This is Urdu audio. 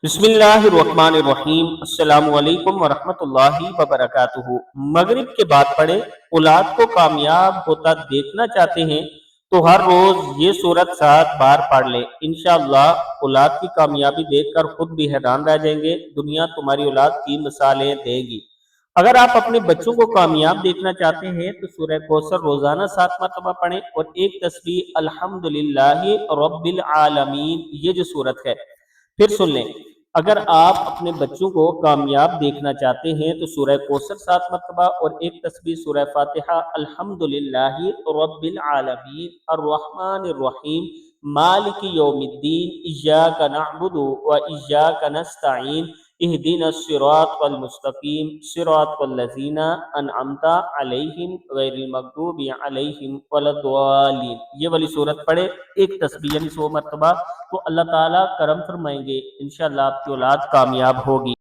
بسم اللہ الرحمن الرحیم۔ السلام علیکم ورحمۃ اللہ وبرکاتہ۔ مغرب کے بعد پڑھے اولاد کو کامیاب ہوتا دیکھنا چاہتے ہیں تو ہر روز یہ سورت 7 بار پڑھ لیں۔ انشاءاللہ اولاد کی کامیابی دیکھ کر خود بھی حیران رہ جائیں گے۔ دنیا تمہاری اولاد کی مثالیں دے گی۔ اگر آپ اپنے بچوں کو کامیاب دیکھنا چاہتے ہیں تو سورہ کوثر روزانہ 7 مرتبہ پڑھیں اور ایک تسبیح الحمدللہ رب العالمین، یہ جو سورت ہے پھر سن لیں۔ اگر آپ اپنے بچوں کو کامیاب دیکھنا چاہتے ہیں تو سورہ کوثر 7 مرتبہ اور ایک تسبیح سورہ فاتحہ الحمدللہ رب العالمین الرحمن الرحیم مالک یوم الدین ایاک نعبد و ایاک نستعین اہدنا الصراط المستقیم صراط الذین انعمت علیہم غیر المغضوب علیہم ولا الضالین، یہ والی صورت پڑھے ایک تسبیح یعنی 100 مرتبہ، تو اللہ تعالیٰ کرم فرمائیں گے، انشاءاللہ آپ کی اولاد کامیاب ہوگی۔